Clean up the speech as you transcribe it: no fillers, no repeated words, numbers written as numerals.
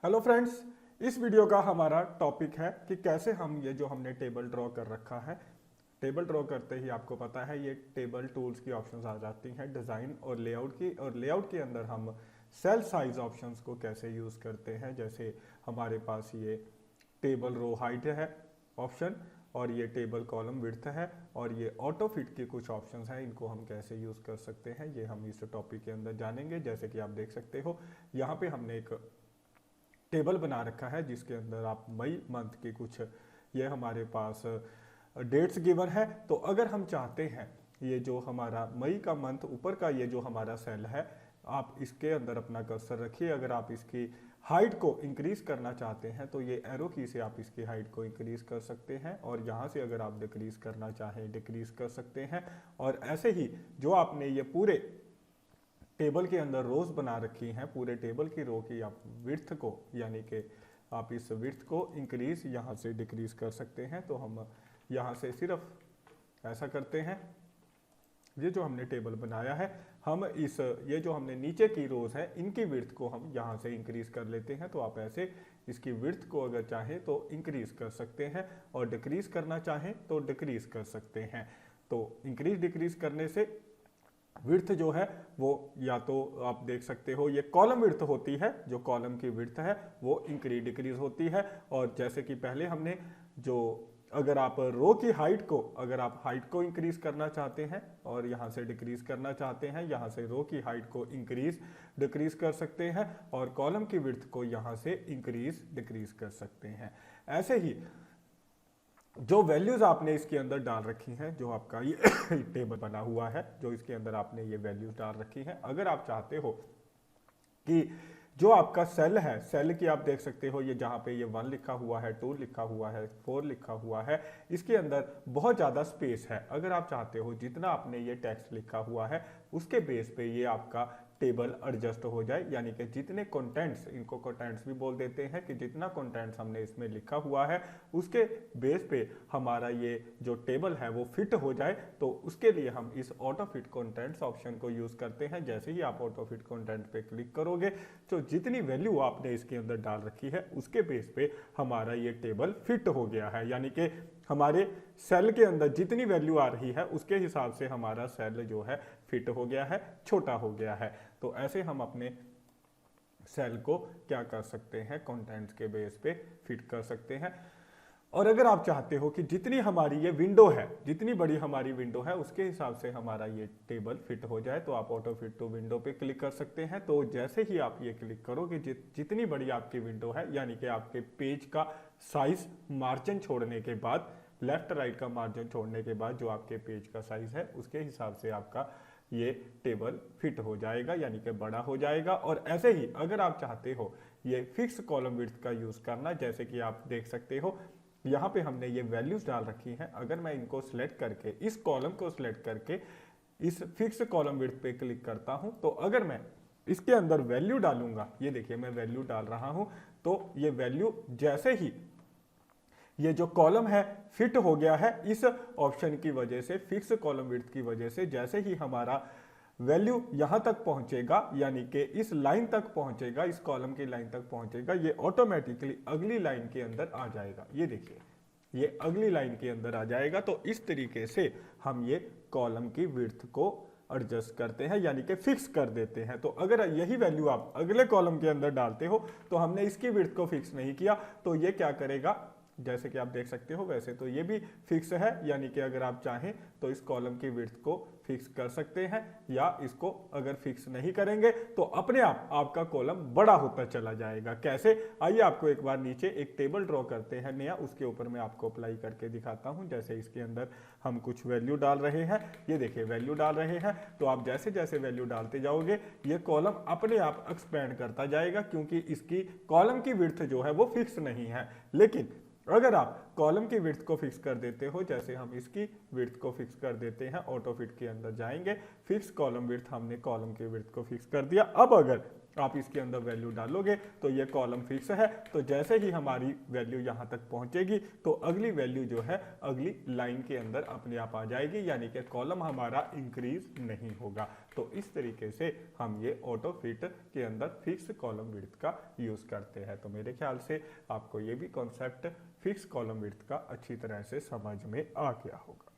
Hello friends, इस video का हमारा टॉपिक है कि कैसे हम ये जो हमने टेबल ड्रॉ कर रखा है, टेबल ड्रॉ करते ही आपको पता है ये टेबल टूल्स की ऑप्शंस आ जाती हैं डिज़ाइन और लेआउट की। और लेआउट के अंदर हम सेल साइज ऑप्शंस को कैसे यूज़ करते हैं। जैसे हमारे पास ये टेबल रो हाइट है ऑप्शन, और ये टेबल कॉलम विड्थ है, और ये ऑटो फिट के कुछ ऑप्शंस हैं, इनको हम कैसे यूज़ कर सकते हैं ये हम इस टॉपिक के अंदर जानेंगे। जैसे कि आप देख सकते हो यहाँ पे हमने एक टेबल बना रखा है जिसके अंदर आप मई मंथ की कुछ ये हमारे पास डेट्स गिवन है। तो अगर हम चाहते हैं ये जो हमारा मई का मंथ ऊपर का ये जो हमारा सेल है, आप इसके अंदर अपना कर्सर रखिए। अगर आप इसकी हाइट को इंक्रीज करना चाहते हैं तो ये एरो की से आप इसकी हाइट को इंक्रीज कर सकते हैं, और यहाँ से अगर आप डिक्रीज करना चाहें डिक्रीज कर सकते हैं। और ऐसे ही जो आपने ये पूरे टेबल के अंदर रोज बना रखी हैं, पूरे टेबल की रो की आप विड्थ को यानी कि आप इस विड्थ को इंक्रीज यहाँ से डिक्रीज कर सकते हैं। तो हम यहाँ से सिर्फ ऐसा करते हैं, ये जो हमने टेबल बनाया है हम इस ये जो हमने नीचे की रोज है इनकी विड्थ को हम यहाँ से इंक्रीज कर लेते हैं। तो आप ऐसे इसकी विड्थ को अगर चाहें तो इंक्रीज कर सकते हैं, और डिक्रीज करना चाहें तो डिक्रीज कर सकते हैं। तो इंक्रीज डिक्रीज करने से विड्थ जो है वो या तो आप देख सकते हो ये कॉलम विड्थ होती है, जो कॉलम की विड्थ है वो इंक्रीज डिक्रीज होती है। और जैसे कि पहले हमने जो अगर आप रो की हाइट को अगर आप हाइट को इंक्रीज करना चाहते हैं और यहाँ से डिक्रीज करना चाहते हैं, यहाँ से रो की हाइट को इंक्रीज डिक्रीज कर सकते हैं, और कॉलम की विड्थ को यहाँ से इंक्रीज डिक्रीज कर सकते हैं। ऐसे ही जो वैल्यूज आपने इसके अंदर डाल रखी हैं, जो आपका ये टेबल बना हुआ है, जो इसके अंदर आपने ये वैल्यूज डाल रखी हैं, अगर आप चाहते हो कि जो आपका सेल है, सेल की आप देख सकते हो ये जहाँ पे ये 1 लिखा हुआ है, 2 लिखा हुआ है, 4 लिखा हुआ है, इसके अंदर बहुत ज़्यादा स्पेस है। अगर आप चाहते हो जितना आपने ये टेक्स्ट लिखा हुआ है उसके बेस पे ये आपका टेबल एडजस्ट हो जाए, यानी कि जितने कंटेंट्स, इनको कंटेंट्स भी बोल देते हैं, कि जितना कंटेंट्स हमने इसमें लिखा हुआ है उसके बेस पे हमारा ये जो टेबल है वो फिट हो जाए। तो उसके लिए हम इस ऑटो फिट कंटेंट्स ऑप्शन को यूज करते हैं। जैसे ही आप ऑटो फिट कंटेंट पे क्लिक करोगे तो जितनी वैल्यू आपने इसके अंदर डाल रखी है उसके बेस पे हमारा ये टेबल फिट हो गया है, यानी कि हमारे सेल के अंदर जितनी वैल्यू आ रही है उसके हिसाब से हमारा सेल जो है फिट हो गया है, छोटा हो गया है। तो ऐसे हम अपने सेल को क्या कर सकते हैं, कंटेंट्स के बेस पे फिट कर सकते हैं। और अगर आप चाहते हो कि जितनी हमारी ये विंडो है, जितनी बड़ी हमारी विंडो है उसके हिसाब से हमारा ये टेबल फिट हो जाए, तो आप ऑटो फिट टू विंडो पे क्लिक कर सकते हैं। तो जैसे ही आप ये क्लिक करोगे, जितनी बड़ी आपकी विंडो है, यानी कि आपके पेज का साइज मार्जिन छोड़ने के बाद, लेफ्ट राइट का मार्जिन छोड़ने के बाद जो आपके पेज का साइज है उसके हिसाब से आपका ये टेबल फिट हो जाएगा, यानी कि बड़ा हो जाएगा। और ऐसे ही अगर आप चाहते हो ये फिक्स कॉलम विड्थ का यूज करना, जैसे कि आप देख सकते हो यहाँ पे हमने ये वैल्यूज डाल रखी हैं। अगर मैं इनको सिलेक्ट करके इस कॉलम को सिलेक्ट करके इस फिक्स कॉलम विड्थ पे क्लिक करता हूं, तो अगर मैं इसके अंदर वैल्यू डालूंगा, ये देखिए मैं वैल्यू डाल रहा हूं, तो ये वैल्यू जैसे ही ये जो कॉलम है फिट हो गया है इस ऑप्शन की वजह से, फिक्स कॉलम विड्थ की वजह से, जैसे ही हमारा वैल्यू यहां तक पहुंचेगा, यानी कि इस लाइन तक पहुंचेगा, इस कॉलम की लाइन तक पहुंचेगा, ये ऑटोमेटिकली अगली लाइन के अंदर आ जाएगा। ये देखिए ये अगली लाइन के अंदर आ जाएगा। तो इस तरीके से हम ये कॉलम की विड्थ को एडजस्ट करते हैं, यानी कि फिक्स कर देते हैं। तो अगर यही वैल्यू आप अगले कॉलम के अंदर डालते हो, तो हमने इसकी विड्थ को फिक्स नहीं किया, तो ये क्या करेगा, जैसे कि आप देख सकते हो वैसे तो ये भी फिक्स है, यानी कि अगर आप चाहें तो इस कॉलम की विड्थ को फिक्स कर सकते हैं, या इसको अगर फिक्स नहीं करेंगे तो अपने आप आपका कॉलम बड़ा होता चला जाएगा। कैसे, आइए आपको एक बार नीचे एक टेबल ड्रॉ करते हैं नया, उसके ऊपर मैं आपको अप्लाई करके दिखाता हूं। जैसे इसके अंदर हम कुछ वैल्यू डाल रहे हैं, ये देखिए वैल्यू डाल रहे हैं, तो आप जैसे जैसे वैल्यू डालते जाओगे ये कॉलम अपने आप एक्सपेंड करता जाएगा, क्योंकि इसकी कॉलम की विड्थ जो है वो फिक्स नहीं है। लेकिन अगर आप कॉलम की विड्थ को फिक्स कर देते हो, जैसे हम इसकी विड्थ को फिक्स कर देते हैं, ऑटो फिट के अंदर जाएंगे, फिक्स कॉलम विड्थ, हमने कॉलम की विड्थ को फिक्स कर दिया। अब अगर आप इसके अंदर वैल्यू डालोगे तो ये कॉलम फिक्स है। तो जैसे ही हमारी वैल्यू यहाँ तक पहुंचेगी तो अगली वैल्यू जो है अगली लाइन के अंदर अपने आप आ जाएगी, यानी कि कॉलम हमारा इंक्रीज नहीं होगा। तो इस तरीके से हम ये ऑटो फिट के अंदर फिक्स कॉलम विड्थ का यूज करते हैं। तो मेरे ख्याल से आपको ये भी कॉन्सेप्ट फिक्स कॉलम विड्थ का अच्छी तरह से समझ में आ गया होगा।